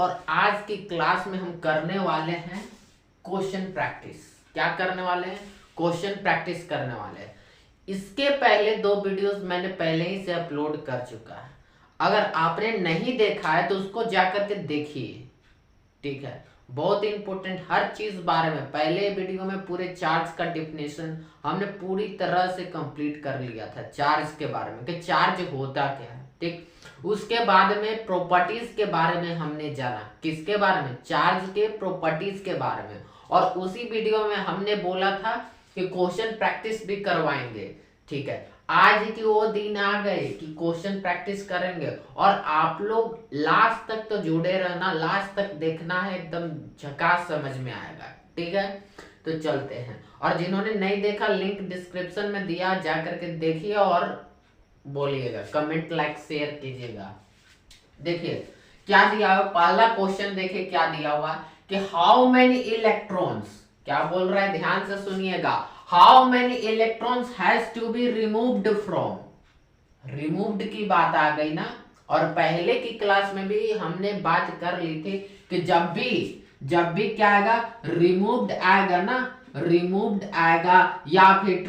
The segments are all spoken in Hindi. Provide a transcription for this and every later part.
और आज की क्लास में हम करने वाले हैं क्वेश्चन प्रैक्टिस। क्या करने वाले हैं? क्वेश्चन प्रैक्टिस करने वाले हैं। इसके पहले 2 वीडियोस मैंने पहले ही से अपलोड कर चुका है। अगर आपने नहीं देखा है तो उसको जाकर के देखिए, ठीक है। बहुत इंपॉर्टेंट हर चीज बारे में पहले वीडियो में पूरे चार्ज का डिफिनेशन हमने पूरी तरह से कंप्लीट कर लिया था, चार्ज के बारे में कि चार्ज होता क्या है, ठीक। उसके बाद में प्रॉपर्टीज के बारे में हमने जाना। किसके बारे में? चार्ज के प्रॉपर्टीज के बारे में। और उसी वीडियो में हमने बोला था कि क्वेश्चन प्रैक्टिस भी करवाएंगे, ठीक है। आज की वो दिन आ गए कि क्वेश्चन प्रैक्टिस करेंगे और आप लोग लास्ट तक तो जुड़े रहना, लास्ट तक देखना है, एकदम झकास समझ में आएगा, ठीक है। तो चलते हैं, और जिन्होंने नहीं देखा लिंक डिस्क्रिप्शन में दिया, जाकर के देखिए और बोलिएगा, कमेंट लाइक शेयर कीजिएगा। देखिए क्या दिया हुआ, पहला क्वेश्चन देखिए क्या दिया हुआ कि हाउ मेनी इलेक्ट्रॉन्स, क्या बोल रहा है ध्यान से सुनिएगा, how many electrons has to be removed from. Removed की बात आ गई ना, और पहले की क्लास में भी हमने बात कर ली थी कि जब भी क्या आएगा, रिमूव्ड आएगा ना, रिमूव्ड आएगा या फिर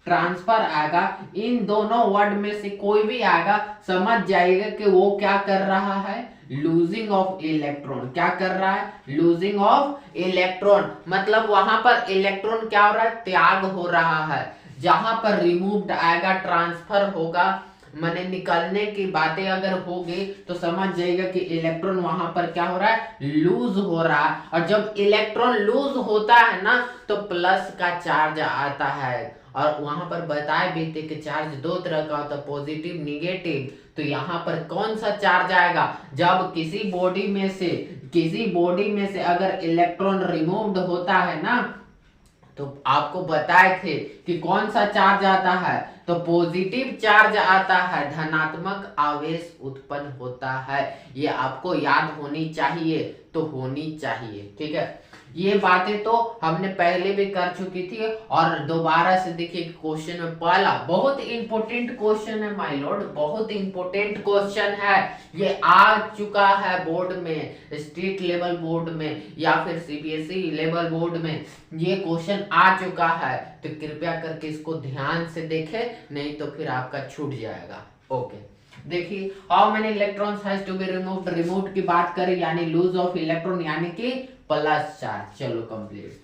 ट्रांसफर आएगा, इन दोनों वर्ड में से कोई भी आएगा, समझ जाइएगा कि वो क्या कर रहा है, लूजिंग ऑफ इलेक्ट्रॉन। क्या कर रहा है? Losing of electron. मतलब वहां पर इलेक्ट्रॉन क्या हो रहा है? त्याग हो रहा है। जहां पर रिमूव्ड आएगा, ट्रांसफर होगा, माने निकलने की बातें अगर होगी तो समझ जाइएगा कि इलेक्ट्रॉन वहां पर क्या हो रहा है? लूज हो रहा है। और जब इलेक्ट्रॉन लूज होता है ना तो प्लस का चार्ज आता है। और वहां पर बताए भी थे कि चार्ज 2 तरह का होता है, पॉजिटिव निगेटिव। तो यहाँ पर कौन सा चार्ज आएगा? जब किसी बॉडी में से अगर इलेक्ट्रॉन रिमूव्ड होता है ना, तो आपको बताए थे कि कौन सा चार्ज आता है, तो पॉजिटिव चार्ज आता है, धनात्मक आवेश उत्पन्न होता है। ये आपको याद होनी चाहिए, तो होनी चाहिए, ठीक है। ये बातें तो हमने पहले भी कर चुकी थी, और दोबारा से देखिए क्वेश्चन में पहला बहुत इंपॉर्टेंट क्वेश्चन है माय लॉर्ड, बहुत इंपॉर्टेंट क्वेश्चन है। ये आ चुका है बोर्ड में, स्टेट लेवल बोर्ड में या फिर सीबीएसई लेवल बोर्ड में ये क्वेश्चन आ चुका है। तो कृपया करके इसको ध्यान से देखें, नहीं तो फिर आपका छूट जाएगा। ओके, देखिए how many electrons has to be removed. Removed की बात करें यानी लूज ऑफ इलेक्ट्रॉन, यानी कि प्लस चार्ज। चलो complete.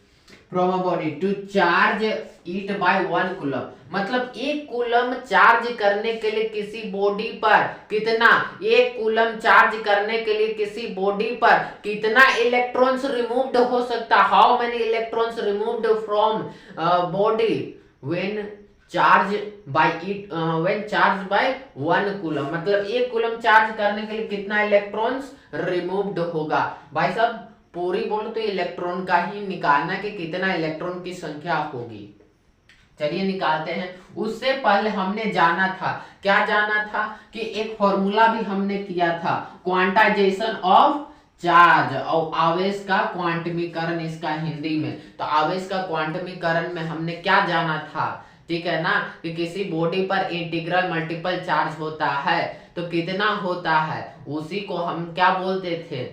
From a body to charge it by 1 coulomb, मतलब 1 कूलम चार्ज करने के लिए किसी बॉडी पर कितना, 1 कूलम चार्ज करने के लिए किसी बॉडी पर कितना इलेक्ट्रॉन्स रिमूव्ड हो सकता। How many electrons removed from body when charge by 1 coulomb, मतलब 1 कूलम चार्ज करने के लिए कितना इलेक्ट्रॉन्स रिमूव्ड होगा। भाई साहब पूरी बोलो तो इलेक्ट्रॉन का ही निकालना कि कितना इलेक्ट्रॉन की संख्या होगी। चलिए निकालते हैं। उससे पहले हमने जाना था, क्या जाना था कि एक फॉर्मूला भी हमने किया था, क्वांटाइजेशन ऑफ चार्ज, और आवेश का क्वांटमीकरण इसका हिंदी में। तो आवेश का क्वांटमीकरण में हमने क्या जाना था, ठीक है ना, कि किसी बॉडी पर इंटीग्रल मल्टीपल चार्ज होता है तो कितना होता है, उसी को हम क्या बोलते थे,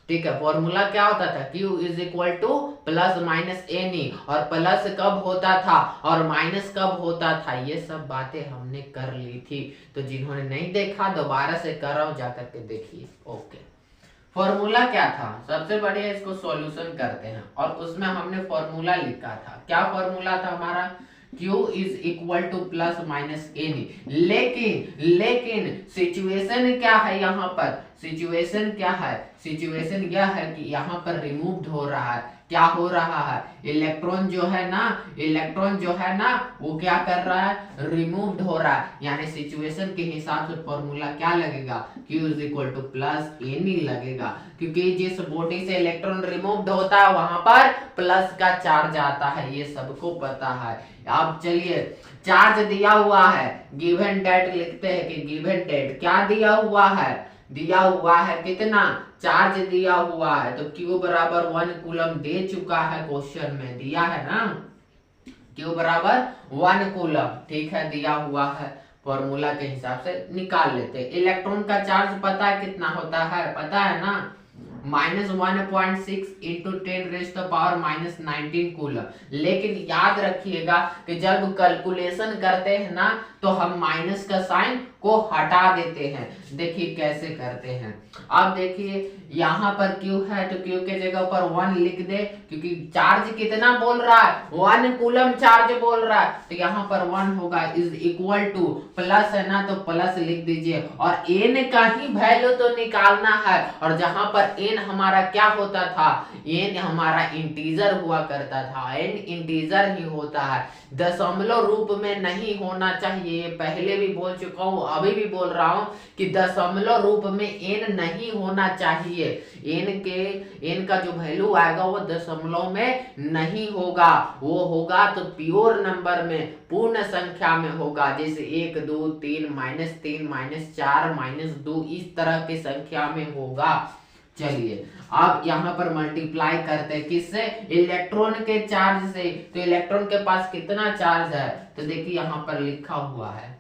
ठीक है। फॉर्मूला क्या होता था, Q is equal to plus minus any, और प्लस कब होता था और माइनस कब होता था, ये सब बातें हमने कर ली थी। तो जिन्होंने नहीं देखा दोबारा से कर रहा हूं, जाकर के देखिए। ओके, फॉर्मूला क्या था, सबसे बढ़िया इसको सॉल्यूशन करते हैं। और उसमें हमने फॉर्मूला लिखा था, क्या फॉर्मूला था हमारा, Q is equal to plus minus any. लेकिन सिचुएशन क्या है यहाँ पर, सिचुएशन क्या है, सिचुएशन यह है कि यहाँ पर रिमूव्ड हो रहा है। क्या हो रहा है, इलेक्ट्रॉन जो है ना वो क्या कर रहा है, रिमूव्ड हो रहा है। यानी सिचुएशन के हिसाब से फॉर्मूला क्या लगेगा, Q is equal to plus any लगेगा, क्योंकि जिस बॉडी से इलेक्ट्रॉन रिमूव्ड होता है वहां पर प्लस का चार्ज आता है, ये सबको पता है। अब चलिए चार्ज दिया हुआ है, गिवन डेट लिखते हैं कि गिवन डेट क्या दिया हुआ है कितना चार्ज दिया हुआ है, तो Q बराबर 1 कूलम दे चुका है, क्वेश्चन में दिया है ना, Q बराबर 1 कूलम, ठीक है, दिया हुआ है। फॉर्मूला के हिसाब से निकाल लेते हैं। इलेक्ट्रॉन का चार्ज पता है कितना होता है, पता है ना, -1.6 इंटू 10⁻⁻19 कूलम। लेकिन याद रखिएगा कि जब कैलकुलेशन करते हैं ना तो हम माइनस का साइन को हटा देते हैं। देखिए कैसे करते हैं। अब देखिए यहाँ पर Q है तो Q के जगह पर 1 लिख दे, क्योंकि चार्ज कितना बोल रहा है, 1 कूलम चार्ज बोल रहा है, तो यहाँ पर 1 होगा इज इक्वल टू, प्लस है ना तो प्लस लिख दीजिए, और n का ही वैल्यू तो निकालना है। और जहां पर n हमारा क्या होता था, n हमारा इंटीजर हुआ करता था, n इंटीजर ही होता है, दशमलव रूप में नहीं होना चाहिए। पहले भी बोल चुका हूं, अभी भी बोल रहा हूं कि दशमलव रूप में n नहीं होना चाहिए। n का जो वैल्यू आएगा वो दशमलव में नहीं होगा, वो होगा तो प्योर नंबर में, पूर्ण संख्या में होगा, जैसे 1 2 3 -3 -4 -2 इस तरह की संख्या में होगा। चलिए अब यहाँ पर मल्टीप्लाई करते हैं किससे, इलेक्ट्रॉन के चार्ज से। तो इलेक्ट्रॉन के पास कितना चार्ज है, तो देखिए यहाँ पर लिखा हुआ है,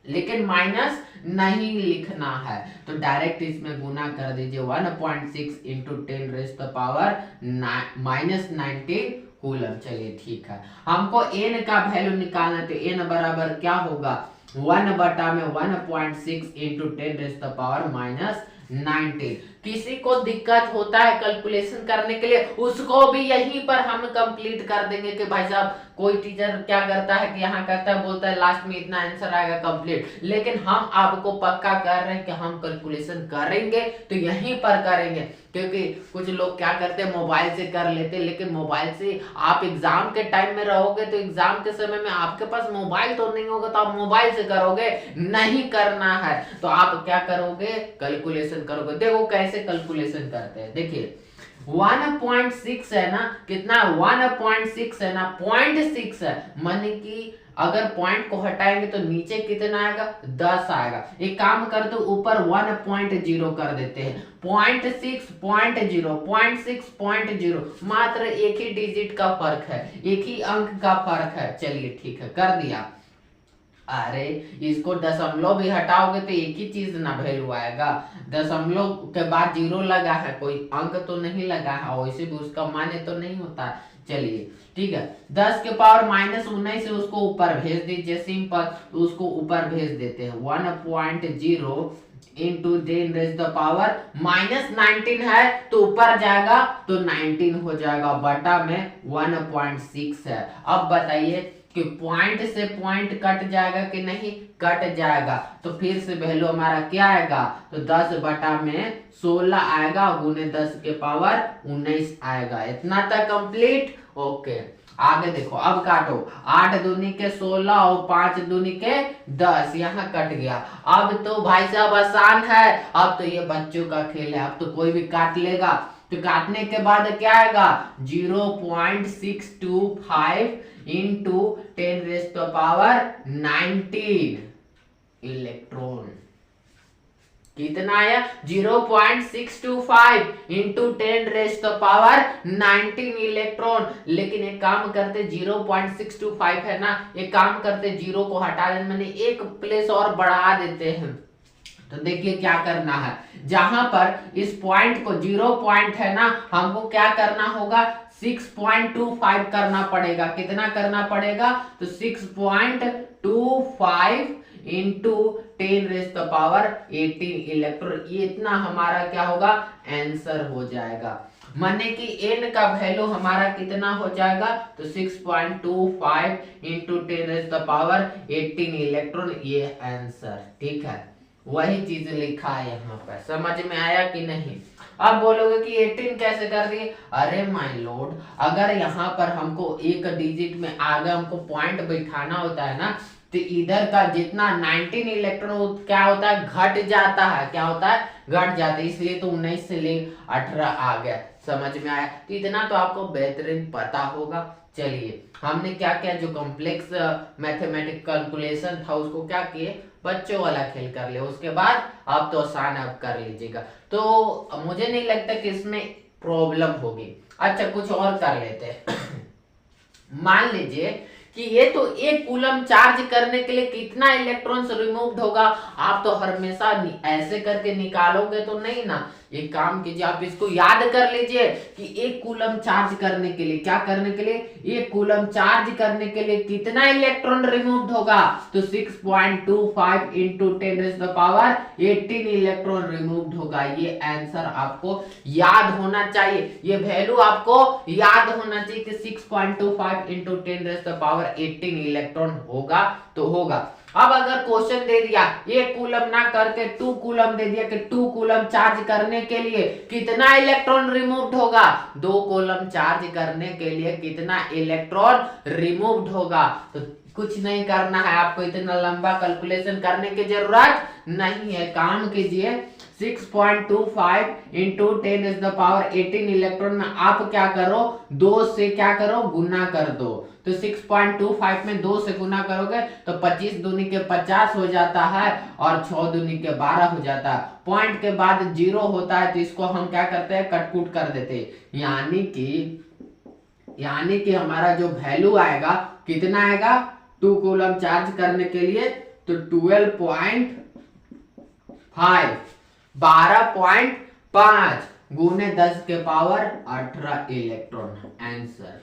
लेकिन माइनस नहीं लिखना है, तो डायरेक्ट इसमें गुना कर दीजिए, 1.6 इंटू 10⁻⁻19 कूलम। चलिए ठीक है, हमको n का वैल्यू निकालना है, तो n बराबर क्या होगा, 1/1.6 इंटू 10⁻⁻19। किसी को दिक्कत होता है कैलकुलेशन करने के लिए, उसको भी यहीं पर हम कंप्लीट कर देंगे कि भाई साहब कोई टीचर क्या करता है कि यहाँ करता है, बोलता है लास्ट में इतना आंसर आएगा कंप्लीट, लेकिन हम आपको पक्का कर रहे हैं कि हम कैलकुलेशन करेंगे तो यहीं पर करेंगे। क्योंकि कुछ लोग क्या करते हैं मोबाइल से कर लेते हैं, लेकिन मोबाइल से आप एग्जाम के टाइम में रहोगे तो एग्जाम के समय में आपके पास मोबाइल तो नहीं होगा, तो आप मोबाइल से करोगे, नहीं करना है तो आप क्या करोगे, कैलकुलेशन करोगे। देखो कैसे कैलकुलेशन करते हैं, देखिए 1.6 है ना, कितना 1.6 है ना, 0.6 है, माने कि अगर पॉइंट को हटाएंगे तो नीचे कितना आएगा, 10 आएगा। एक काम कर दो, ऊपर 1.0 कर देते हैं, 0.6 मात्र एक ही डिजिट का फर्क है, एक ही अंक का फर्क है। चलिए ठीक है, कर दिया। अरे इसको दशमलव भी हटाओगे तो एक ही चीज ना वैल्यू आएगा, दशमलव के बाद 0 लगा है, कोई अंक तो नहीं लगा है, वैसे भी उसका मान्य तो नहीं होता। चलिए ठीक है, 10 के पावर -19 से उसको ऊपर भेज दीजिए, सिंपल, तो उसको ऊपर भेज देते हैं, 1.0 इंटू 10⁻⁻19 है तो ऊपर जाएगा तो 19 हो जाएगा, बटा में 1.6 है। अब बताइए कि पॉइंट से पॉइंट कट जाएगा कि नहीं, कट जाएगा, तो फिर से वैल्यू हमारा क्या आएगा, तो 10 बटा में 16 आएगा, गुने 10 के पावर 19 आएगा। इतना तक कंप्लीट, ओके। आगे देखो, अब काटो, 8 दूनी के 16 और 5 दूनी के 10, यहाँ कट गया। अब तो भाई साहब आसान है, अब तो ये बच्चों का खेल है, अब तो कोई भी काट लेगा। तो काटने के बाद क्या आएगा, 0.625 इंटू 10⁻⁹ इलेक्ट्रॉन। कितना आया, 0.625 इंटू 10⁻⁹ इलेक्ट्रॉन। लेकिन एक काम करते, 0.625 है ना, एक काम करते, 0 को हटा देते, मैंने एक प्लेस और बढ़ा देते हैं। तो देखिए क्या करना है, जहां पर इस पॉइंट को 0 पॉइंट है ना, हमको क्या करना होगा, 6.25 करना पड़ेगा। कितना करना पड़ेगा, तो 6.25 इंटू 10⁻18 इलेक्ट्रॉन, ये इतना हमारा क्या होगा, आंसर हो जाएगा। माने कि n का वैल्यू हमारा कितना हो जाएगा, तो 6.25 इंटू 10⁻18 इलेक्ट्रॉन, ये आंसर। ठीक है, वही चीज लिखा है यहाँ पर, समझ में आया कि नहीं। अब बोलोगे कि 18 कैसे कर दिए, अरे माय लॉर्ड, अगर यहाँ पर हमको एक डिजिट में आगे हमको पॉइंट बैठाना होता है ना, तो इधर का जितना 19 इलेक्ट्रॉन क्या होता है, घट जाता है, क्या होता है, घट जाता है, इसलिए तो 19 से ले 18 आ गया। समझ में आया, तो इतना तो आपको बेहतरीन पता होगा। चलिए हमने क्या किया, जो कॉम्प्लेक्स मैथमेटिक कैलकुलेशन था उसको क्या किए, बच्चों वाला खेल कर लिया, उसके बाद आप तो आसान अब कर लीजिएगा। तो मुझे नहीं लगता कि इसमें प्रॉब्लम होगी। अच्छा कुछ और कर लेते हैं मान लीजिए कि ये तो एक कूलम चार्ज करने के लिए कितना इलेक्ट्रॉन्स रिमूव्ड होगा। आप तो हमेशा ऐसे करके निकालोगे तो नहीं ना। एक काम कीजिए, आप इसको याद कर लीजिए कि एक कूलम चार्ज करने के लिए, क्या करने के लिए, एक कूलम चार्ज करने के लिए कितना इलेक्ट्रॉन रिमूव्ड होगा। तो 6.25 इंटू 10⁻18 इलेक्ट्रॉन रिमूव्ड होगा। ये आंसर आपको याद होना चाहिए, ये वैल्यू आपको याद होना चाहिए कि 6.25 इंटू 10⁻18 इलेक्ट्रॉन होगा तो होगा। अब अगर क्वेश्चन दे दिया एक कूलम ना करके 2 कूलम दे दिया कि 2 कूलम चार्ज करने के लिए कितना इलेक्ट्रॉन रिमूव्ड होगा, 2 कूलम चार्ज करने के लिए कितना इलेक्ट्रॉन रिमूव्ड होगा। तो कुछ नहीं करना है आपको, इतना लंबा कैलकुलेशन करने की जरूरत नहीं है। काम कीजिए 6.25 इंटू 10⁻18 इलेक्ट्रॉन में आप क्या करो, 2 से क्या करो, गुना कर दो। तो 6.25 में 2 से गुना करोगे तो 25 दूनी के 50 हो जाता है और 6 दूनी के 12 हो जाता है। पॉइंट के बाद 0 होता है तो इसको हम क्या करते हैं, कटकुट कर देते हैं। यानी कि हमारा जो वैल्यू आएगा कितना आएगा, 2 कूलम चार्ज करने के लिए तो 12.5 गुने 10⁻18 इलेक्ट्रॉन आंसर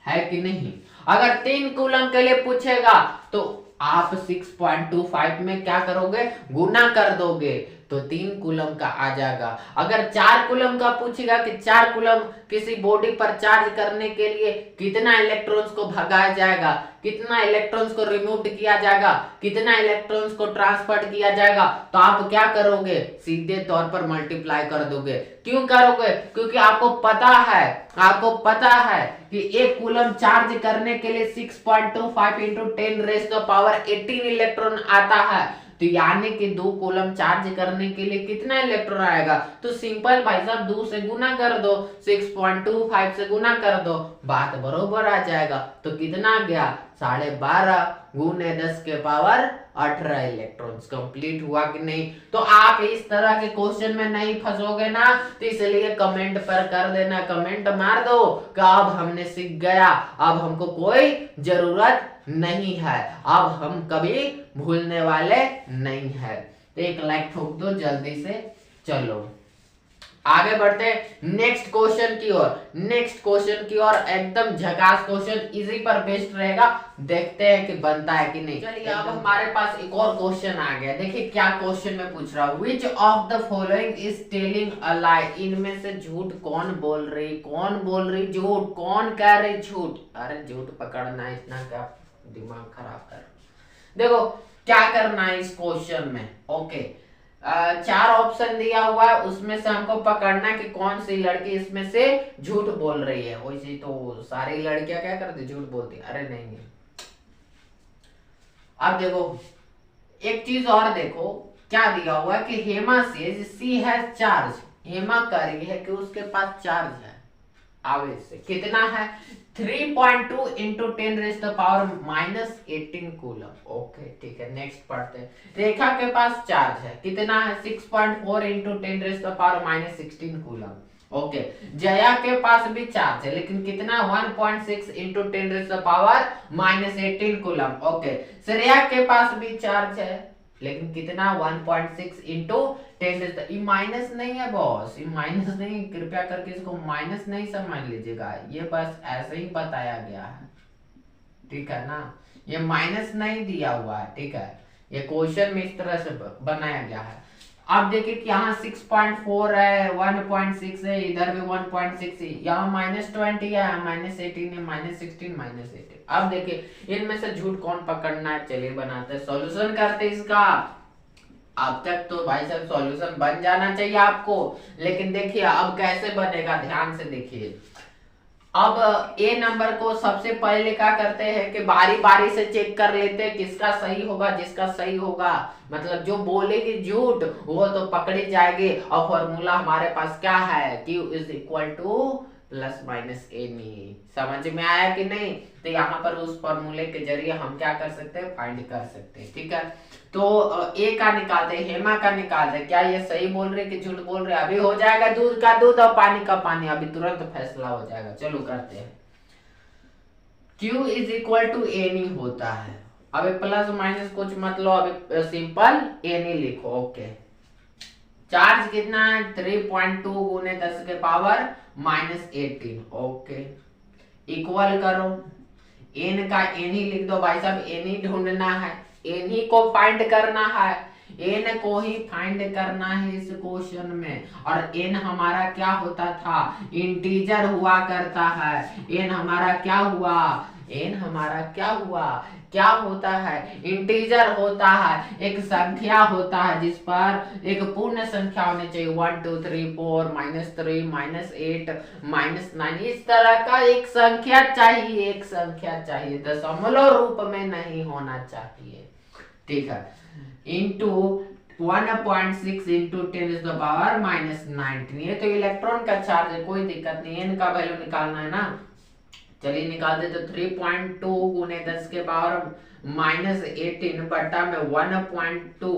है कि नहीं। अगर 3 कूलम के लिए पूछेगा तो आप 6.25 में क्या करोगे, गुना कर दोगे तो 3 कूलम का आ जाएगा। अगर 4 कूलम का पूछेगा कि 4 कूलम किसी बॉडी पर चार्ज करने के लिए कितना इलेक्ट्रॉन्स को भगाया जाएगा, कितना इलेक्ट्रॉन्स को रिमूव किया जाएगा, कितना इलेक्ट्रॉन्स को ट्रांसफर किया जाएगा, तो आप क्या करोगे, सीधे तौर पर मल्टीप्लाई कर दोगे। क्यों करोगे, क्योंकि आपको पता है कि एक कूलम चार्ज करने के लिए 6.25 इंटू 10⁻18 इलेक्ट्रॉन आता है। तो यानी कि 2 कूलम चार्ज करने के लिए कितना इलेक्ट्रॉन आएगा, तो सिंपल भाई साहब 2 से गुना कर दो, 6.25 से गुना कर दो, बात बरोबर आ जाएगा। तो कितना आ गया, 12.5 गुने 10⁻18 इलेक्ट्रॉन्स। कंप्लीट हुआ कि नहीं। तो आप इस तरह के क्वेश्चन में नहीं फंसोगे ना, तो इसलिए कमेंट पर कर देना, कमेंट मार दो कि अब हमने सीख गया, अब हमको कोई जरूरत नहीं है, अब हम कभी भूलने वाले नहीं है। तो एक लाइक ठोक दो जल्दी से। चलो आगे बढ़ते नेक्स्ट क्वेश्चन की ओर। एकदम झकास क्वेश्चन, इजी पर बेस्ड रहेगा, देखते हैं कि बनता है कि नहीं। चलिए अब हमारे पास एक और क्वेश्चन आ गया। देखिए क्या क्वेश्चन में पूछ रहा हूँ, which of the following is telling a lie. इनमें से झूठ कौन बोल रही, झूठ कौन कह रही, झूठ। अरे झूठ पकड़ना इतना क्या दिमाग खराब कर। देखो क्या करना है इस क्वेश्चन में। ओके 4 ऑप्शन दिया हुआ है, उसमें से हमको पकड़ना है कि कौन सी लड़की इसमें से झूठ बोल रही है। वैसे तो सारी लड़कियां क्या करती, झूठ बोलती। अरे नहीं। अब देखो एक चीज और देखो, क्या दिया हुआ है कि हेमा से सी हैज चार्ज। हेमा कह रही है कि उसके पास चार्ज है, आवेश से कितना है, 3.2 इंटू 10⁻−18 कूलम। ओके ठीक है, नेक्स्ट पढ़ते हैं। रेखा के पास चार्ज है, कितना है, 6.4 इंटू 10⁻16 कूलम। ओके जया के पास भी चार्ज है, लेकिन कितना, 1.6 इंटू 10⁻−18 कूलम। ओके श्रेया के पास भी चार्ज है, लेकिन कितना, 1.6 इंटू 10। ये माइनस नहीं है बॉस, ये माइनस नहीं, कृपया करके इसको माइनस नहीं समझ लीजिएगा, ये बस ऐसे ही बताया गया है, ठीक है ना। ये माइनस नहीं दिया हुआ है, ठीक है, ये क्वेश्चन में इस तरह से बनाया गया है। अब देखिए कि यहाँ 6.4 है, 1.6 है, इधर भी 1.6 है, यहाँ -20 है, -18 है, -16, -18। अब देखिए इनमें से झूठ कौन पकड़ना है, चलिए बनाते हैं, सॉल्यूशन करते हैं इसका। अब तक तो भाई साहब सॉल्यूशन बन जाना चाहिए आपको, लेकिन देखिए अब कैसे बनेगा, ध्यान से देखिए। अब ए नंबर को सबसे पहले क्या करते हैं कि बारी बारी से चेक कर लेते हैं किसका सही होगा, जिसका सही होगा, मतलब जो बोलेगी झूठ वो तो पकड़ी जाएगी। और फॉर्मूला हमारे पास क्या है, Q is equal to ± NE। समझ में आया कि नहीं। तो यहाँ पर उस फॉर्मूले के जरिए हम क्या कर सकते हैं, फाइंड कर सकते हैं, ठीक है। तो ए का निकालते, हेमा का निकालते, क्या ये सही बोल रहे कि झूठ बोल रहे। अभी हो जाएगा दूध का दूध और पानी का पानी, अभी तुरंत फैसला हो जाएगा। चलो करते हैं। Q इज इक्वल टू एनी होता है। अब प्लस माइनस कुछ मतलब अब सिंपल एनी लिखो। ओके, चार्ज कितना है 3.2 गुने 10 के पावर माइनस 18। ओके, इक्वल करो, एन का एन ही लिख दो भाई साहब, एन ही ढूंढना है, एन ही को फाइंड करना है, एन को ही फाइंड करना है इस क्वेश्चन में। और एन हमारा क्या होता था, इंटीजर हुआ करता है। एन हमारा क्या हुआ, एन हमारा क्या हुआ, क्या होता है, इंटीजर होता है, एक संख्या होता है जिस पर एक पूर्ण संख्या होनी चाहिए, 1 2 3 4 -3 -8 -9, इस तरह का एक संख्या चाहिए, एक संख्या चाहिए, दशमलव रूप में नहीं होना चाहिए। ठीक है, इंटू 1.6 इंटू 10⁻⁻19। ये तो इलेक्ट्रॉन का चार्ज है, कोई दिक्कत नहीं, एन का वैल्यू निकालना है ना। चलिए निकाल दे, तो 3.2 गुने 10 के पावर -18 बटा में 1.2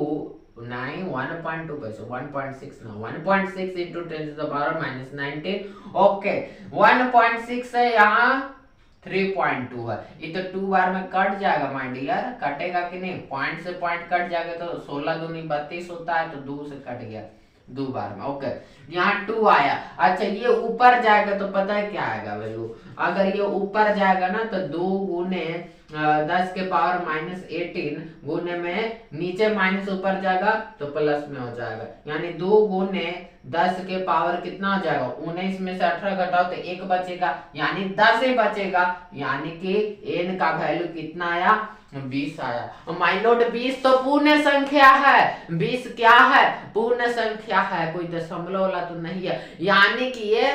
नहीं 1.2 कैसे 1.6 ना 1.6 इंटू 10⁻⁻19। ओके, 1.6 है, यहाँ 3.2 है, ये तो 2 बार में कट जाएगा माय डियर, कटेगा कि नहीं, पॉइंट से पॉइंट कट जाएगा तो 16 दूनी 32 होता है, तो 2 से कट गया 2 बार में। ओके, यहाँ 2 आया। अच्छा, ये ऊपर जाएगा तो पता है क्या आएगा वैल्यू, अगर ये ऊपर जाएगा ना तो 2 गुने 10 के पावर -18 गुने में नीचे माइनस ऊपर जाएगा तो प्लस में हो जाएगा, यानी 2 गुने 10 के पावर कितना हो जाएगा 19 में से 18 घटाओ तो 1 बचेगा, यानी 10 ही बचेगा, यानी कि एन का वैल्यू कितना आया 20 आया। माय लॉर्ड 20 तो पूर्ण संख्या है, 20 क्या है, पूर्ण संख्या है, कोई दशमलव वाला तो नहीं है, यानी कि ये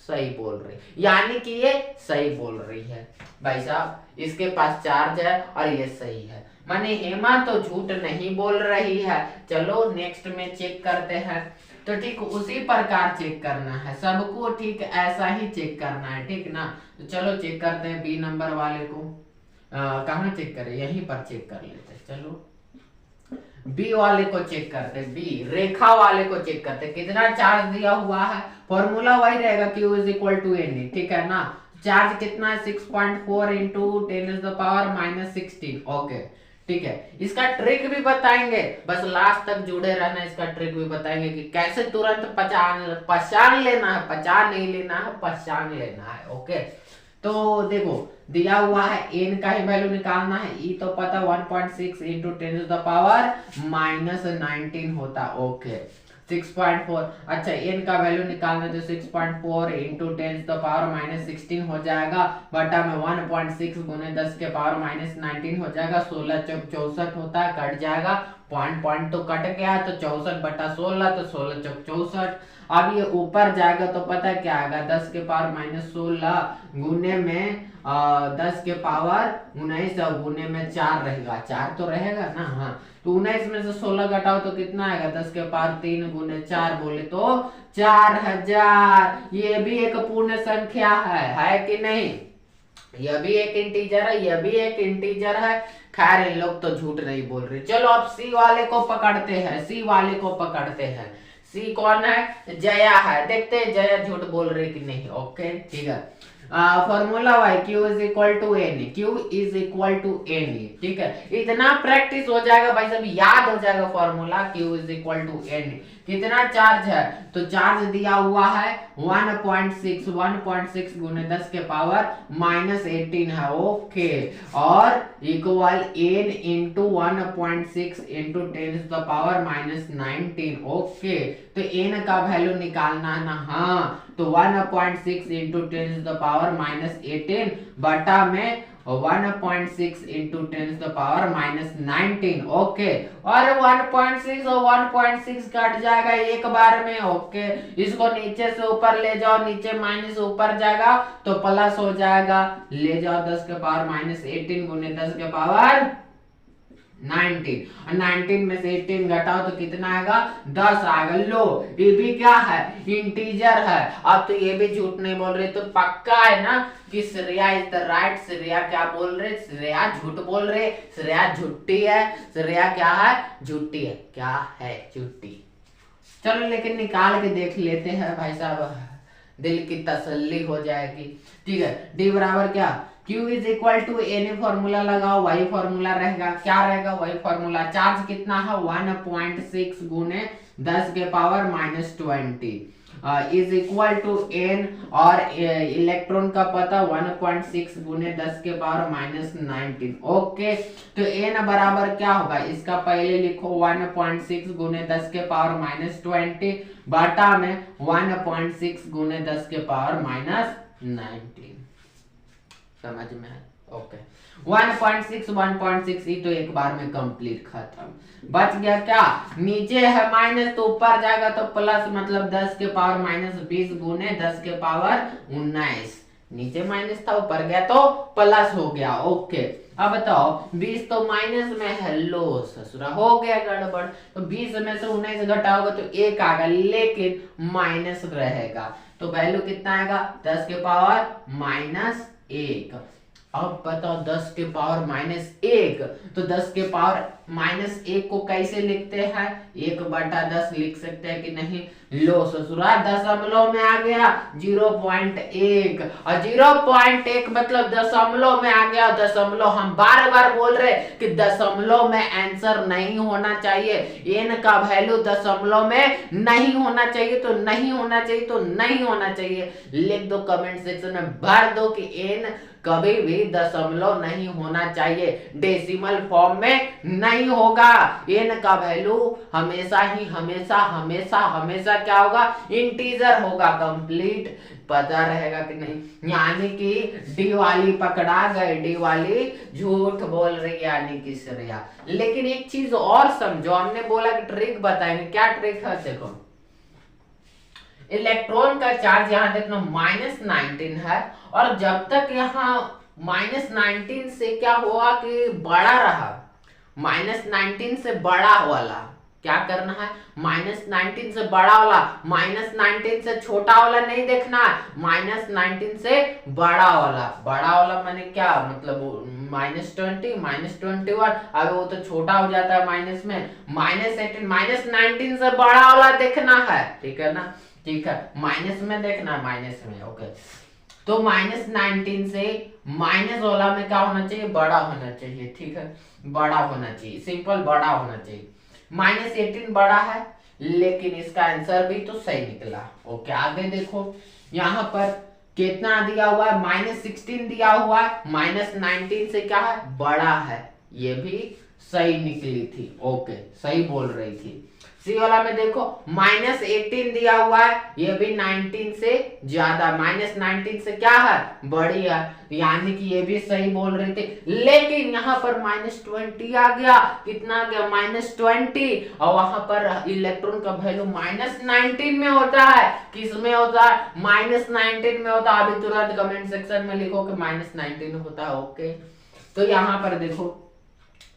सही बोल रही, यानी कि ये सही बोल रही है भाई साहब, इसके पास चार्ज है और ये सही है, माने हेमा तो झूठ नहीं बोल रही है। चलो नेक्स्ट में चेक करते हैं, तो ठीक उसी प्रकार चेक करना है सबको, ठीक ऐसा ही चेक करना है, ठीक ना। तो चलो चेक करते हैं बी नंबर वाले को, कहाँ चेक करें, यहीं पर चेक कर लेते हैं। चलो बी वाले को चेक करते हैं, बी रेखा वाले को चेक करते हैं, कितना चार्ज दिया हुआ है, फॉर्मूला वही रहेगा Q is equal to N, ठीक है ना। चार्ज कितना है 6.4 इंटू 10⁻⁻16। ओके, ठीक है, इसका ट्रिक भी बताएंगे, बस लास्ट तक जुड़े रहना, इसका ट्रिक भी बताएंगे कि कैसे तुरंत पहचान लेना है, पहचान नहीं लेना है, पहचान लेना है। ओके, तो देखो दिया हुआ है एन का ही वैल्यू निकालना है, ई तो पता 1.6 इंटू 10⁻⁻19 होता। ओके, 6.4, अच्छा एन का वैल्यू निकालना तो 6.4 इंटू 10⁻⁻16 हो जाएगा, बटा में 1.6 गुने 10 के पावर -19 हो जाएगा, 16 चौक 64 होता है, कट जाएगा, पॉइंट तो कट गया, तो 64 बटा 16, तो 16 चौक 64। अब ये ऊपर जाएगा तो पता क्या आएगा, 10 के पावर -16 गुने में 10 के पावर 19 गुने में 4 रहेगा, 4 तो रहेगा ना, हाँ, तो 19 में से 16 घटाओ तो कितना आएगा, 10 के पावर 3 गुने 4 बोले तो 4000। ये भी एक पूर्ण संख्या है कि नहीं, यह भी एक इंटीजर है, यह भी एक इंटीजर है। खैर इन लोग तो झूठ नहीं बोल रहे। चलो अब सी वाले को पकड़ते हैं, सी वाले को पकड़ते हैं। सी कौन है, जया है, देखते हैं जया झूठ बोल रही कि नहीं। ओके, ठीक है, फॉर्मूला वाई Q is equal to N, Q is equal to N, ठीक है, इतना प्रैक्टिस हो जाएगा भाई साहब, याद हो जाएगा formula Q is equal to N. कितना चार्ज है, तो चार्ज दिया हुआ है 1.6 गुने 10 के पावर -18 है। ओके, और equal N into 1.6 into 10⁻⁻19। Okay, तो एन का वैल्यू निकालना है ना, हाँ, तो 1.6 इंटू 10⁻⁻18 बटा में 1.6 इंटू 10⁻⁻19। ओके, और 1.6 और 1.6 कट जाएगा एक बार में। ओके, इसको नीचे से ऊपर ले जाओ, नीचे माइनस ऊपर जाएगा तो प्लस हो जाएगा, ले जाओ 10 के पावर -18 गुने 10 के पावर 19, और 19 में से 18 घटाओ तो कितना आएगा 10 आएगा। लो, ये भी क्या है, इंटीजर है। अब तो ये भी झूठ नहीं बोल रहे, तो पक्का है ना कि Shreya is the right. Shreya क्या बोल रहे, श्रेया झूठ बोल रहे, श्रेया झूठी है, श्रेया क्या है, झूठी है, क्या है, झूठी। चलो लेकिन निकाल के देख लेते हैं भाई साहब, दिल की तसल्ली हो जाएगी। ठीक है, डी बराबर क्या, Q is equal to N formula लगाओ, वही फॉर्मूला रहेगा, क्या रहेगा वही फॉर्मूला। चार्ज कितना है 1.6 गुने 10 के power -20 is equal to N, और इलेक्ट्रॉन का पता 1.6 गुने 10 के पावर -19। ओके, तो एन बराबर क्या होगा, इसका पहले लिखो 1.6 गुने 10 के पावर -20 बाटा में 1.6 गुने 10 के पावर -19। समझ में है? ओके, 1.6 तो एक बार में कंप्लीट खत्म। बच गया क्या, नीचे है माइनस तो ऊपर जाएगा तो प्लस, मतलब 10 के पावर -20 गुने 10 के पावर 19। नीचे माइनस था, ऊपर गया तो प्लस हो गया। ओके, अब बताओ 20 तो माइनस में है, लो ससुरा हो गया गड़बड़। तो 20 में से 19 घटाओगे तो 1 आएगा, लेकिन माइनस रहेगा, तो वैल्यू कितना आएगा 10 के पावर -1। अब बताओ 10 के पावर -1, तो 10 के पावर -1 को कैसे लिखते हैं, 1/10 लिख सकते हैं कि नहीं। लो ससुरा दशमलव में आ गया 0.1, और 0.1 मतलब दशमलव में आ गया। दशमलव हम बार बार बोल रहे कि दशमलव में आंसर नहीं होना चाहिए, एन का वैल्यू दशमलव में नहीं होना चाहिए, तो नहीं होना चाहिए, तो नहीं होना चाहिए। लिख दो कमेंट सेक्शन में, भर दो कि एन कभी भी दशमलव नहीं होना चाहिए, डेसिमल फॉर्म में नहीं होगा। एन का वैल्यू हमेशा ही हमेशा हमेशा हमेशा क्या होगा, इंटीजर होगा। कंप्लीट पता रहेगा कि नहीं, यानी कि डी वाली पकड़ा गए, डी वाली झूठ बोल रही यानी कि श्रेया। लेकिन एक चीज और समझो, हमने बोला कि ट्रिक बताएंगे, क्या ट्रिक है देखो। इलेक्ट्रॉन का चार्ज यहाँ देखना -19 है, और जब तक यहाँ -19 से क्या हुआ कि बड़ा रहा, -19 से बड़ा वाला क्या करना है, -19 से बड़ा वाला, -19 से छोटा वाला नहीं देखना है, -19 से बड़ा वाला। बड़ा वाला माने क्या, मतलब -20 -21, अब वो तो छोटा हो जाता है माइनस में, -18 -19 से बड़ा वाला देखना है। ठीक है ना, ठीक है, माइनस में देखना है, माइनस में। ओके, तो -19 से माइनस वाला में क्या होना चाहिए, बड़ा होना चाहिए। ठीक है, बड़ा होना चाहिए, सिंपल बड़ा होना चाहिए। -18 बड़ा है, लेकिन इसका आंसर भी तो सही निकला। ओके, आगे देखो, यहाँ पर कितना दिया हुआ है, -16 दिया हुआ है, -19 से क्या है, बड़ा है, ये भी सही निकली थी। ओके, सही बोल रही थी। सी वाला में देखो -18 दिया हुआ है, ये भी 19 से ज्यादा, -19 से क्या है, बड़ी है, यानी कि ये भी सही बोल रहे थे। लेकिन यहाँ पर -20 आ गया, कितना आ गया, -20, और वहां पर इलेक्ट्रॉन का वैल्यू -19 में होता है। किस में होता है, -19 में होता है। अभी तुरंत कमेंट सेक्शन में लिखो कि -19 होता है। ओके, तो यहाँ पर देखो,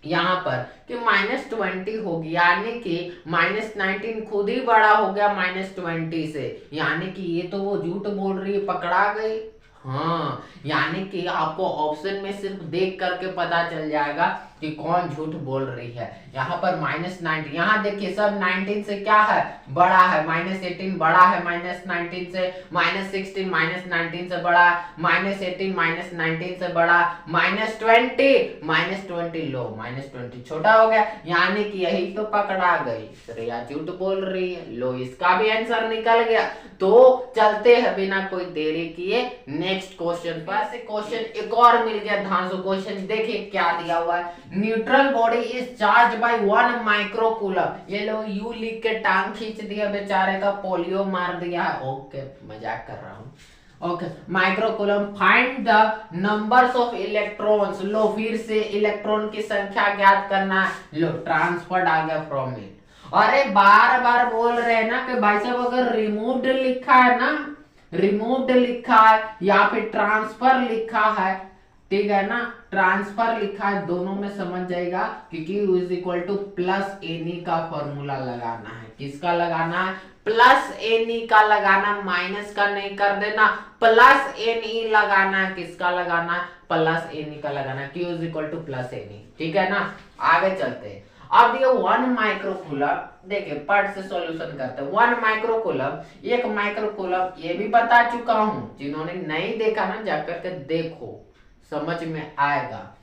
यहाँ पर कि -20 हो गया, यानी कि -19 खुद ही बड़ा हो गया -20 से, यानी कि ये तो वो झूठ बोल रही है, पकड़ा गई। हाँ, यानी कि आपको ऑप्शन में सिर्फ देख करके पता चल जाएगा कि कौन झूठ बोल रही है। यहाँ पर -19, यहाँ देखिए सब 19 से क्या है, बड़ा है, -18 बड़ा है -19 से, -16 -19 से बड़ा, -18 -19 से बड़ा, -20 लो -20 छोटा हो गया, यानी कि यही तो पकड़ा गई। श्रेया झूठ बोल रही है, लो इसका भी आंसर निकल गया। तो चलते हैं बिना कोई देरी किए नेक्स्ट क्वेश्चन पर। से क्वेश्चन एक और मिल गया धांसू क्वेश्चन, देखिए क्या दिया हुआ है, neutral body is charge by 1 microcoulomb. ये लो यू लिख के टांग खींच दिया बेचारे का, पोलियो मार दिया है। ओके, मजाक कर रहा हूँ। Okay, microcoulomb, find the numbers of electrons. लो फिर से इलेक्ट्रॉन की संख्या ज्ञात करना है। लो ट्रांसफर्ड आ गया फ्रॉम इट। अरे बार बार बोल रहे हैं ना कि भाई साहब अगर रिमूव्ड लिखा है ना, रिमूव्ड लिखा है या फिर ट्रांसफर लिखा है, ठीक है ना, ट्रांसफर लिखा है, दोनों में समझ जाएगा कि Q is equal to plus any का फॉर्मूला लगाना है। किसका लगाना है, प्लस एनी का लगाना, माइनस का नहीं कर देना, प्लस एनी लगाना है। किसका लगाना है, प्लस एनी का लगाना, Q is equal to plus any. ठीक है ना, आगे चलते हैं। अब ये 1 माइक्रोकूलम, देखिए पट से सॉल्यूशन करते हैं। 1 माइक्रोकूलम, 1 माइक्रोकूलम, ये भी बता चुका हूं, जिन्होंने नहीं देखा ना जाकर के देखो, समझ में आएगा।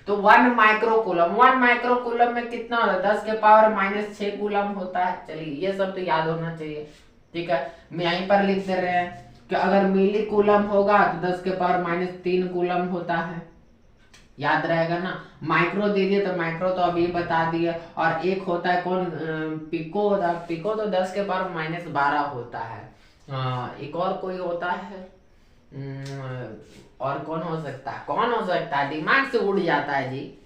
तो 1 माइक्रोकूलम, 1 माइक्रोकूलम में कितना होता है, 10 के पावर माइनस 6 कूलम होता है। चलिए ये सब तो याद होना चाहिए, ठीक है। मैं यहीं पर लिख दे रहे हैं कि अगर मिली कूलम होगा तो 10 के पावर माइनस 3 कूलम होता है, याद रहेगा ना। माइक्रो दे दिए तो माइक्रो तो अभी बता दिए, और एक होता है कौन, पिको होता है। पिको तो 10 के पावर माइनस 12 होता है। एक और कोई होता है, और कौन हो सकता है, कौन हो सकता है, दिमाग से उड़ जाता है जी।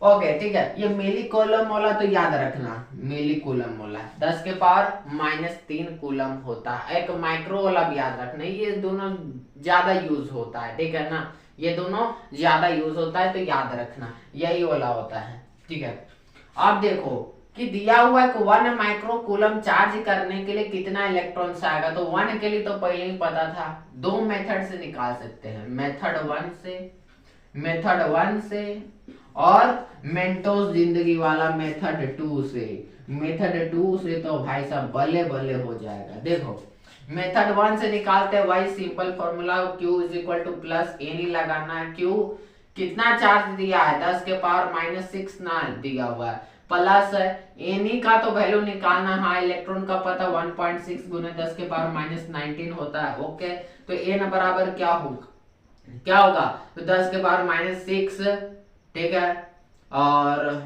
ओके ठीक है, ये मिली कूलम वाला तो याद रखना, मिली कूलम वाला 10 के पावर माइनस 3 कूलम होता है। एक माइक्रो वाला भी याद रखना, ये दोनों ज्यादा यूज होता है, ठीक है ना, ये दोनों ज्यादा यूज होता है, तो याद रखना यही वाला होता है, ठीक है। अब देखो कि दिया हुआ है कि 1 माइक्रो कूलम चार्ज करने के लिए कितना इलेक्ट्रॉन्स आएगा, तो 1 के लिए तो पहले ही पता था, दो मेथड से निकाल सकते हैं, मेथड 1 से और मेंटोस जिंदगी वाला मेथड 2 से। मेथड 2 से तो भाई साहब बल्ले बल्ले हो जाएगा। देखो मेथड 1 से निकालते हैं, वही simple formula, Q is equal to plus N ही लगाना है। Q कितना चार्ज दिया है, 10 के पावर माइनस 6 ना दिया हुआ है, प्लस एन ही का तो वैल्यू निकालना है, इलेक्ट्रॉन का पता 1.6 गुने 10 के पावर माइनस 19 होता है। ओके, तो एन बराबर क्या होगा, तो 10 के पावर माइनस 6, ठीक है। और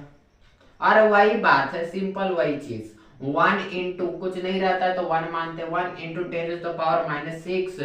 अरे वही बात है, सिंपल वही चीज, 1 इंटू कुछ नहीं रहता है तो 1 मानते, 1 इंटू 10 to पावर माइनस 6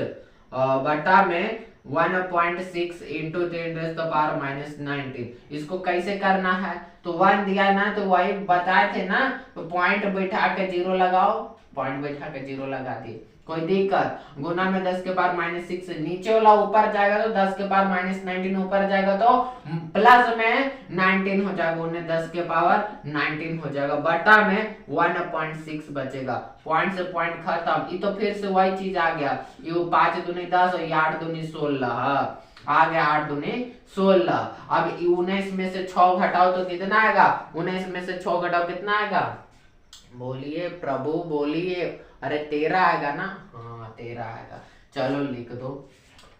बटा में 1.6 इंटू 10 to पावर माइनस 19। इसको कैसे करना है, तो 1 दिया ना, तो वही बताए थे ना, तो पॉइंट बैठा के जीरो लगाओ, पॉइंट बैठा के जीरो लगा दिए, कोई दिक्कत। गुना में 10 के पावर माइनस 6, नीचे वाला ऊपर जाएगा तो 10 के पावर माइनस 19 ऊपर जाएगा तो प्लस में 19 हो जाएगा, उन्हें 10 के पावर 19 हो जाएगा, बटा में 1.6 बचेगा, पॉइंट से पॉइंट खत्म। ये तो फिर से वही चीज आ गया, ये 5 दूनी 10 और 8 दूनी 16 आ गया, 8 दूनी 16। अब 19 में से 6 घटाओ तो कितना आएगा, 19 में से 6 घटाओ कितना आएगा, बोलिए प्रभु बोलिए, अरे 13 आएगा ना, हाँ 13 आएगा। चलो लिख दो,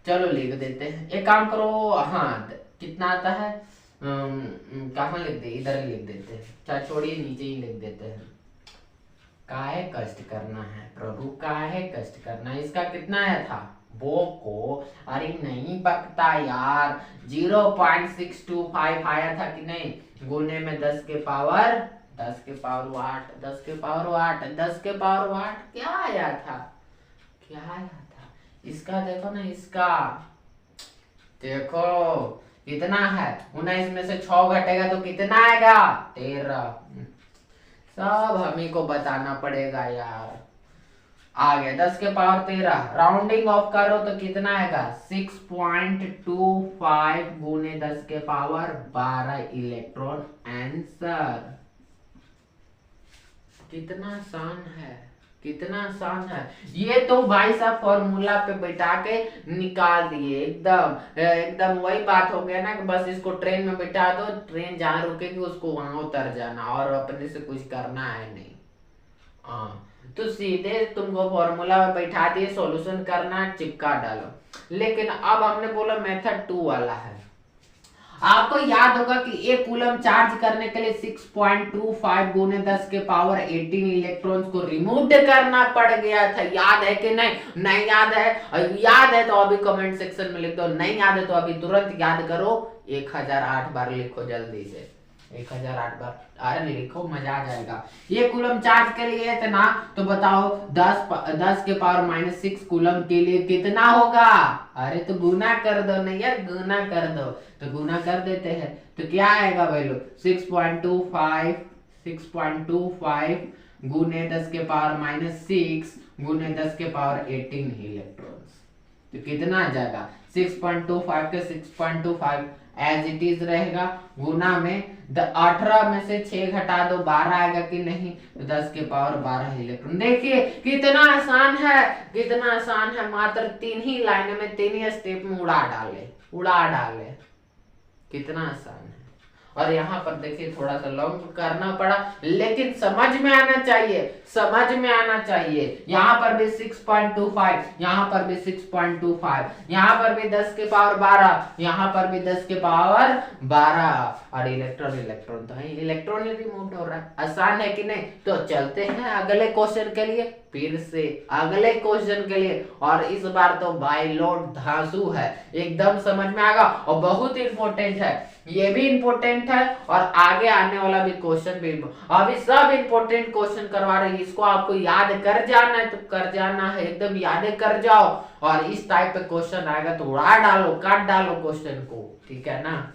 चलो लिख देते हैं, एक काम करो, हाँ कितना आता है, कहाँ लिख दे, इधर लिख देते हैं, चल छोड़िए नीचे ही लिख देते हैं। काहे कष्ट करना है प्रभु, काहे कष्ट करना है, इसका क्या आया था वो को, अरे नहीं बकता यार, 0.625 आया था कि नहीं, गुने में 10 के पावर 10 के पावर 8, 10 के पावर 8, 10 के पावर 8 क्या आया था, क्या आया था, इसका देखो ना, इसका देखो कितना है, 19 में से 6 घटेगा तो कितना आएगा, 13। सब हमी को बताना पड़ेगा यार। आ गया 10 के पावर 13, राउंडिंग ऑफ करो तो कितना आएगा, 6.25 गुने 10 के पावर 12 इलेक्ट्रॉन आंसर। कितना आसान है, कितना आसान है, ये तो भाई साहब फॉर्मूला पे बैठा के निकाल दिए, एकदम एकदम वही बात हो गया ना कि बस इसको ट्रेन में बैठा दो, ट्रेन जहाँ रुकेगी उसको वहां उतर जाना, और अपने से कुछ करना है नहीं। हाँ तो सीधे तुमको फॉर्मूला में बैठा दिए, सॉल्यूशन करना, चिपका डालो। लेकिन अब हमने बोला मेथड 2 वाला है, आपको याद होगा कि एक कूलम चार्ज करने के लिए 6.25 गुने 10 के पावर 18 इलेक्ट्रॉन्स को रिमूव करना पड़ गया था, याद है कि नहीं, नहीं याद है, याद है तो अभी कमेंट सेक्शन में लिख दो, नहीं याद है तो अभी तुरंत याद करो, 1008 बार लिखो जल्दी से, 1008 बार, अरे लिखो मजा आ जाएगा। ये कूलम चार्ज के लिए इतना, तो बताओ 10 के पावर माइनस 6 कूलम के लिए कितना होगा, अरे तो गुना कर दो, नहीं यार गुना कर दो, तो गुना कर देते हैं, तो क्या आएगा वैल्यू, 6.25 गुने 10 के पावर माइनस 6 गुने 10 के पावर 18 इलेक्ट्रॉन्स, तो कितना आ जाएगा, 6.25 के 6.25 एज इट इज रहेगा, गुना में 18 में से 6 घटा दो 12 आएगा कि नहीं, तो 10 के पावर 12 इलेक्ट्रॉन। देखिए कितना आसान है, कितना आसान है, मात्र 3 ही लाइन में 3 ही स्टेप में उड़ा डाले, कितना आसान है। और यहाँ पर देखिए थोड़ा सा लॉन्ग करना पड़ा, लेकिन समझ में आना चाहिए, समझ में आना चाहिए। यहाँ पर भी 6.25, यहाँ पर भी 6.25, यहाँ पर भी 10 के पावर 12, यहाँ पर भी 10 के पावर 12। और इलेक्ट्रॉन इलेक्ट्रॉन तो है, इलेक्ट्रॉन रिमूव हो रहा है। आसान है कि नहीं? तो चलते हैं अगले क्वेश्चन के लिए, फिर से अगले क्वेश्चन के लिए। और इस बार तो बाय लॉर्ड धांसू है, एकदम समझ में आएगा और बहुत इंपॉर्टेंट है, ये भी इंपॉर्टेंट है और आगे आने वाला भी क्वेश्चन भी। अभी सब इंपॉर्टेंट क्वेश्चन करवा रहे हैं, इसको आपको याद कर जाना है तो कर जाना है, एकदम याद कर जाओ। और इस टाइप पे क्वेश्चन आएगा तो उड़ा डालो, काट डालो क्वेश्चन को, ठीक है ना।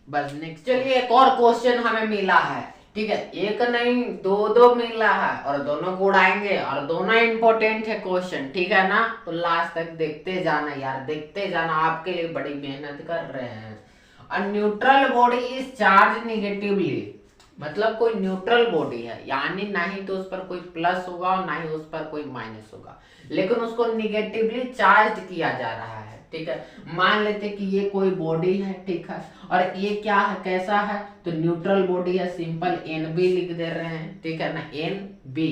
बस नेक्स्ट चलिए, एक और क्वेश्चन हमें मिला है, ठीक है, एक नहीं दो मिला है और दोनों को उड़ाएंगे और दोनों इंपॉर्टेंट है क्वेश्चन, ठीक है ना। तो लास्ट तक देखते जाना यार, देखते जाना, आपके लिए बड़ी मेहनत कर रहे हैं। A neutral body is charge negatively, मतलब कोई न्यूट्रल बॉडी है, यानी ना ही तो उस पर कोई प्लस होगा और ना ही उस पर कोई माइनस होगा, लेकिन उसको निगेटिवली चार्ज किया जा रहा है, ठीक है। मान लेते कि ये कोई बॉडी है, ठीक है, और ये क्या है, कैसा है, तो न्यूट्रल बॉडी है, सिंपल NB लिख दे रहे हैं, ठीक है ना, NB,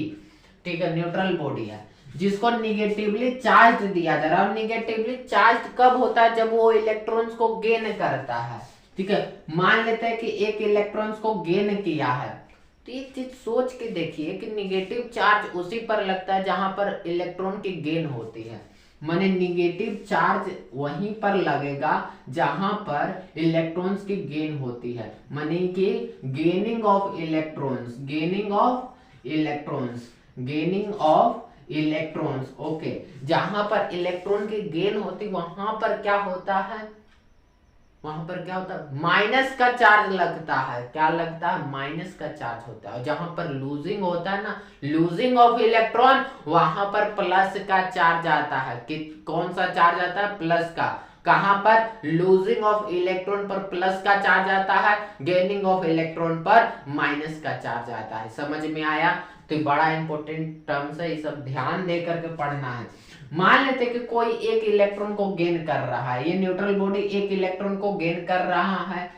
ठीक है, न्यूट्रल बॉडी है जिसको निगेटिवली चार्ज दिया जा रहा है। निगेटिवली चार्ज कब होता है, जब वो इलेक्ट्रॉन्स को गेन करता है, ठीक है। मान लेते हैं कि एक इलेक्ट्रॉन्स को गेन किया है, तो एक चीज सोच के देखिए कि निगेटिव चार्ज उसी पर लगता है जहां पर इलेक्ट्रॉन की गेन होती है, माने निगेटिव चार्ज वहीं पर लगेगा जहां पर इलेक्ट्रॉन्स की गेन होती है, माने कि gaining of electrons, gaining of electrons, gaining of electrons, okay. जहां पर इलेक्ट्रॉन की गेन होती वहां पर क्या होता है, वहां पर क्या होता है, माइनस का चार्ज लगता है। क्या लगता है, माइनस का चार्ज होता है। जहां पर लूजिंग होता है ना, लूजिंग ऑफ इलेक्ट्रॉन, वहां पर प्लस का चार्ज आता है। कि कौन सा चार्ज आता है, प्लस का। कहां पर, लूजिंग ऑफ इलेक्ट्रॉन पर प्लस का चार्ज आता है, गेनिंग ऑफ इलेक्ट्रॉन पर माइनस का चार्ज आता है। समझ में आया? तो बड़ा इंपॉर्टेंट टर्म्स है, ये सब ध्यान दे करके पढ़ना है। मान लेते कि कोई एक इलेक्ट्रॉन को गेन कर रहा है, ये न्यूट्रल बॉडी एक इलेक्ट्रॉन को गेन कर रहा है,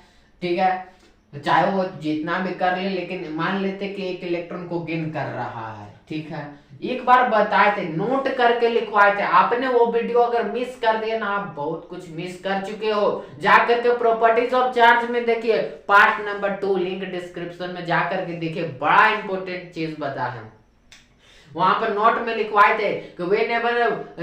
ठीक है, चाहे वो जितना भी कर ले, लेकिन मान लेते कि एक इलेक्ट्रॉन को गेन कर रहा है, ठीक है। एक बार बताए थे, नोट करके लिखवाए थे आपने, वो वीडियो अगर मिस कर दिया ना, आप बहुत कुछ मिस कर चुके हो। जाकर के प्रॉपर्टीज ऑफ चार्ज में देखिए, पार्ट नंबर 2, लिंक डिस्क्रिप्शन में जाकर के देखिए, बड़ा इंपॉर्टेंट चीज बता है। वहां पर नोट में लिखवाए थे कि whenever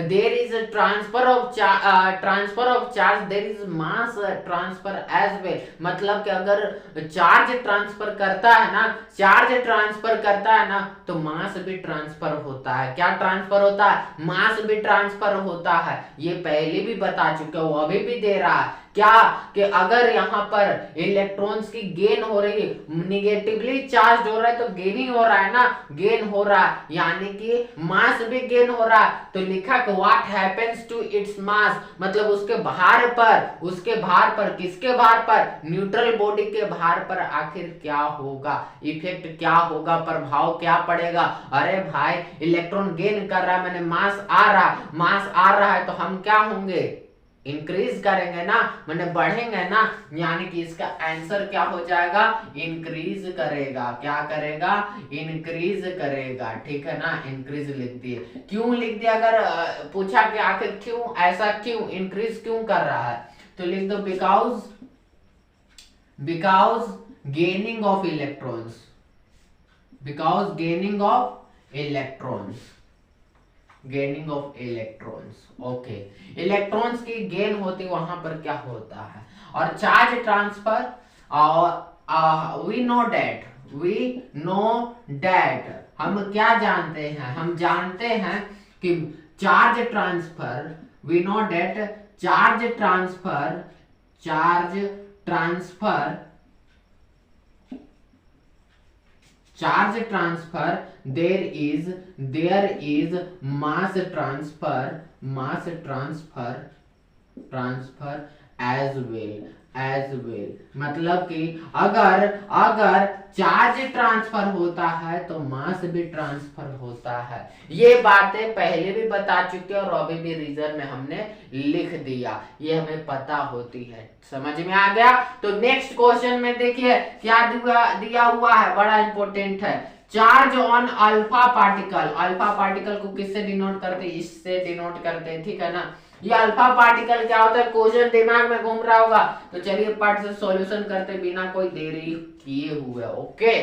there is a transfer of charge there is mass transfer as well, मतलब कि अगर चार्ज ट्रांसफर करता है ना, चार्ज ट्रांसफर करता है ना, तो मास भी ट्रांसफर होता है। क्या ट्रांसफर होता है, मास भी ट्रांसफर होता है। ये पहले भी बता चुके हो, अभी भी दे रहा है। क्या कि अगर यहाँ पर इलेक्ट्रॉन्स की गेन हो रही है, निगेटिवली चार्ज हो रहा है, तो गेन ही हो रहा है ना, गेन हो रहा है, यानी कि मास भी गेन हो रहा है। तो लिखा कि what happens to its mass, मतलब उसके भार पर, उसके भार पर, किसके भार पर, न्यूट्रल बॉडी के भार पर आखिर क्या होगा, इफेक्ट क्या होगा, प्रभाव क्या पड़ेगा। अरे भाई इलेक्ट्रॉन गेन कर रहा है, मैंने मास आ रहा है, तो हम क्या होंगे, इंक्रीज करेंगे ना, मैंने बढ़ेंगे ना, यानी कि इसका आंसर क्या हो जाएगा, इंक्रीज करेगा। क्या करेगा, इंक्रीज करेगा, ठीक है ना, इंक्रीज लिख दिए। क्यों लिख दिया, अगर पूछा कि आखिर क्यों, ऐसा क्यों, इंक्रीज क्यों कर रहा है, तो लिख दो because gaining of electrons, because gaining of electrons, gaining of electrons, okay. Electrons की गेन होती, वहां पर क्या होता है, और चार्ज ट्रांसफर, और वी नो दैट, हम क्या जानते हैं, हम जानते हैं कि charge transfer, we know that charge transfer there is mass transfer as well मतलब कि अगर अगर चार्ज ट्रांसफर होता है तो मास भी ट्रांसफर होता है। ये बातें पहले भी बता चुके हैं और अभी भी रीजन में हमने लिख दिया, ये हमें पता होती है। समझ में आ गया? तो नेक्स्ट क्वेश्चन में देखिए क्या दिया हुआ है, बड़ा इंपॉर्टेंट है। Charge on alpha particle, alpha particle को किससे डिनोट करते हैं? इससे डिनोट करते हैं, ठीक है ना। ये अल्फा पार्टिकल क्या होता है, क्वेश्चन दिमाग में घूम रहा होगा, तो चलिए पार्ट से सॉल्यूशन करते बिना कोई देरी किए हुए। ओके,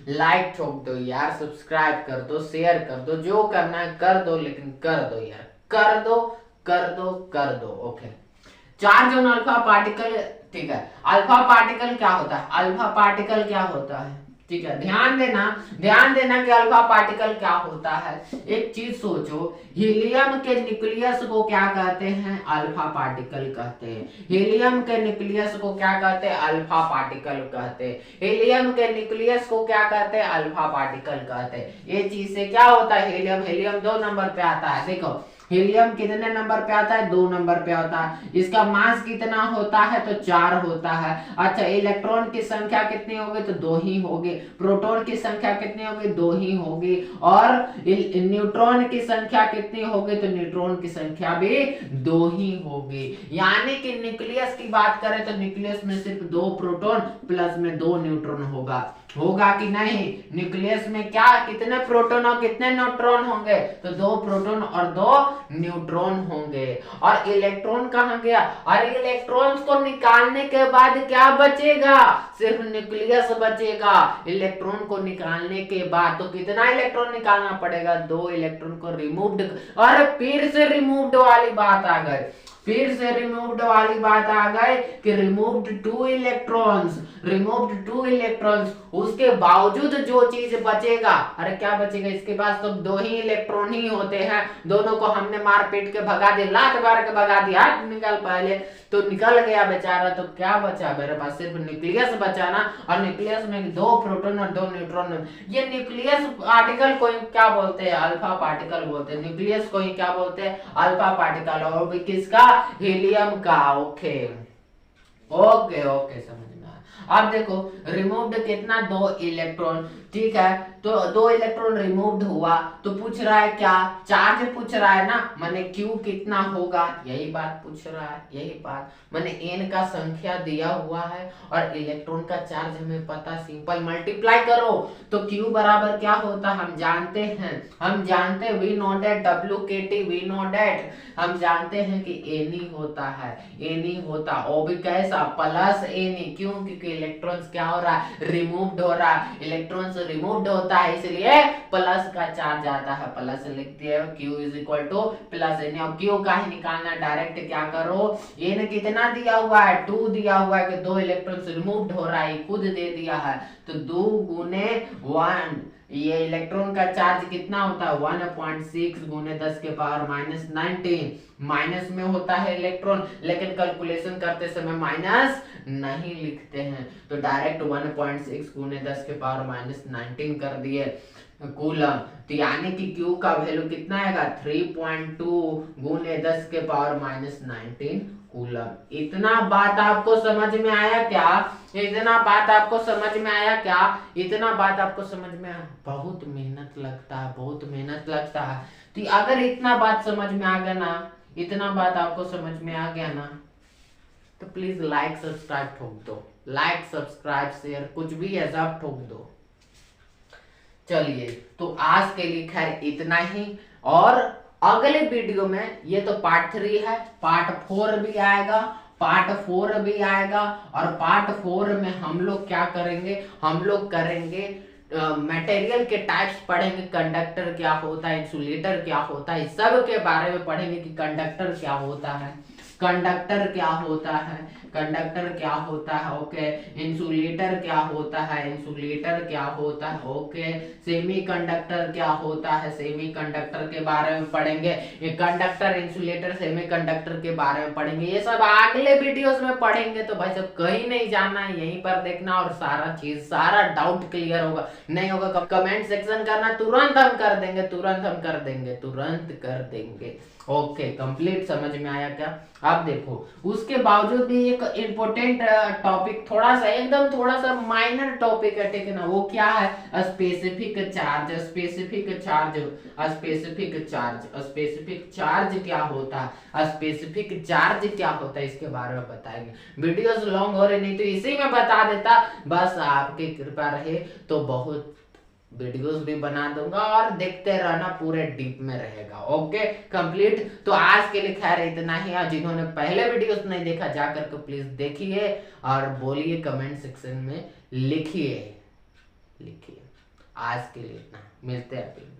लाइक ठोक दो यार, सब्सक्राइब कर दो, शेयर कर दो, जो करना है कर दो, लेकिन कर दो यार, कर दो कर दो कर दो। Okay, charge on alpha particle, ठीक है। अल्फा पार्टिकल क्या होता है? अल्फा पार्टिकल क्या होता है, ठीक है, ध्यान देना कि अल्फा पार्टिकल क्या होता है। एक चीज सोचो, हीलियम के न्यूक्लियस को क्या कहते हैं? अल्फा पार्टिकल कहते हैं। हीलियम के न्यूक्लियस को क्या कहते हैं? अल्फा पार्टिकल कहते हैं। हीलियम के न्यूक्लियस को क्या कहते हैं? अल्फा पार्टिकल कहते हैं। ये चीज से क्या होता है? हीलियम 2 नंबर पे आता है। देखो हीलियम कितने नंबर पे आता है? 2 नंबर पे आता है। इसका मास कितना होता है? तो 4 होता है। अच्छा, इलेक्ट्रॉन की संख्या कितनी होगी? तो 2 ही होगी। प्रोटॉन की संख्या कितनी होगी? 2 ही होगी। और न्यूट्रॉन की संख्या कितनी होगी? तो न्यूट्रॉन की संख्या भी 2 ही होगी। यानी कि न्यूक्लियस की बात करें तो न्यूक्लियस में सिर्फ 2 प्रोटॉन प्लस में 2 न्यूट्रॉन होगा कि नहीं? न्यूक्लियस में क्या कितने प्रोटॉन और कितने न्यूट्रॉन होंगे? तो 2 प्रोटॉन और 2 न्यूट्रॉन होंगे। और इलेक्ट्रॉन कहां गया? और इलेक्ट्रॉन्स को निकालने के बाद क्या बचेगा? सिर्फ न्यूक्लियस बचेगा। इलेक्ट्रॉन को निकालने के बाद तो कितना इलेक्ट्रॉन निकालना पड़ेगा? 2 इलेक्ट्रॉन को रिमूव्ड, और फिर से रिमूव्ड वाली बात आ गई, फिर से रिमूव्ड वाली बात आ गई कि रिमूव्ड 2 इलेक्ट्रॉन्स, रिमूव्ड 2 इलेक्ट्रॉन्स, उसके बावजूद जो चीज बचेगा, अरे क्या बचेगा? इसके पास तो 2 ही इलेक्ट्रॉन ही होते हैं। दोनों को हमने मार पीट के भगा दिया, लात मार के भगा दिया, निकल पहले तो निकल गया बेचारा, तो क्या बचा? मेरे पास सिर्फ न्यूक्लियस बचा ना। और न्यूक्लियस में 2 प्रोटॉन और 2 न्यूट्रॉन। ये न्यूक्लियस पार्टिकल को क्या बोलते हैं? अल्फा पार्टिकल बोलते हैं। न्यूक्लियस को ही क्या बोलते हैं? Alpha particle. और भी किसका? हीलियम का। ओके ओके ओके, समझ में आया। अब देखो रिमूव्ड कितना? 2 इलेक्ट्रॉन, ठीक है। तो 2 इलेक्ट्रॉन रिमूव्ड हुआ, तो पूछ रहा है क्या? चार्ज पूछ रहा है ना, माने Q कितना होगा, यही बात पूछ रहा है, यही बात। माने N का संख्या दिया हुआ है और इलेक्ट्रॉन का चार्ज हमें पता, सिंपल मल्टीप्लाई करो तो Q बराबर क्या होता है? हम जानते हैं V not at WKT, V not at हम जानते हैं कि N होता है, N होता। और भी कैसा? Plus N। क्यों? क्योंकि इलेक्ट्रॉन्स क्या हो रहा है? रिमूव्ड हो रहा है। इलेक्ट्रॉन्स रिमूव्ड होता है, इसलिए प्लस का चार्ज आता है। प्लस लिख दिया, Q is equal to plus N। और Q का ही निकालना, डायरेक्ट क्या करो, N कितना दिया हुआ है? 2 दिया हुआ है कि 2 इलेक्ट्रॉन्स रिमूव्ड हो रहा है, खुद दे दिया है, तो 2 गुने 1। ये इलेक्ट्रॉन का चार्ज कितना होता है? 1.6 गुने 10 के पावर माइनस 19। माइनस में होता है इलेक्ट्रॉन, लेकिन कैलकुलेशन करते समय माइनस नहीं लिखते हैं, तो डायरेक्ट 1.6 गुने 10 के पावर माइनस 19 कर दिए कूलम। तो यानी कि Q का वैल्यू कितना आएगा? 3.2 गुने 10 के पावर माइनस 19 कूलम। इतना बात आपको समझ में आया क्या? इतना बात आपको समझ में आया क्या? इतना बात आपको समझ में आया? बहुत मेहनत लगता है, बहुत मेहनत लगता है। तो अगर इतना बात समझ में आ गया ना, इतना बात आपको समझ में आ गया ना, तो प्लीज लाइक सब्सक्राइब ठोक दो, लाइक सब्सक्राइब शेयर कुछ भी है सब ठोक दो। चलिए, तो आज के लिए खैर इतना ही, और अगले वीडियो में, ये तो पार्ट 3 है, पार्ट 4 भी आएगा, पार्ट 4 भी आएगा। और पार्ट 4 में हम लोग क्या करेंगे? हम लोग करेंगे मटेरियल के टाइप्स पढ़ेंगे, कंडक्टर क्या होता है, इंसुलेटर क्या होता है, सब के बारे में पढ़ेंगे कि कंडक्टर क्या होता है, कंडक्टर क्या होता है, कंडक्टर क्या होता है, ओके, इंसुलेटर क्या होता है, इंसुलेटर क्या होता है, ओके, सेमीकंडक्टर क्या होता है, सेमीकंडक्टर के बारे में पढ़ेंगे, ये कंडक्टर, इंसुलेटर, सेमीकंडक्टर के बारे में पढ़ेंगे। ये सब अगले वीडियोस में पढ़ेंगे, तो भाई सब कहीं नहीं जाना है, यहीं पर देखना और सारा चीज, सारा डाउट क्लियर होगा। नहीं होगा कमेंट सेक्शन करना, तुरंत हम कर देंगे, तुरंत हम कर देंगे, तुरंत कर देंगे। ओके, कंप्लीट समझ में आया क्या? अब देखो, उसके बावजूद भी एक इम्पोर्टेंट टॉपिक, थोड़ा सा एकदम थोड़ा सा माइनर टॉपिक है, ठीक है ना, वो क्या है? Specific charge. Specific charge, specific charge, specific charge क्या होता है? स्पेसिफिक चार्ज क्या होता है इसके बारे में बताएंगे। वीडियोस लॉन्ग हो रही, नहीं तो इसी में बता देता, बस आपकी कृपा रहे तो बहुत वीडियोस भी बना दूंगा और देखते रहना, पूरे डीप में रहेगा। Okay, complete. तो आज के लिए खैर इतना ही। और जिन्होंने पहले वीडियोस नहीं देखा जाकर के प्लीज देखिए और बोलिए, कमेंट सेक्शन में लिखिए। लिखिए। आज के लिए इतना, मिलते हैं फिर।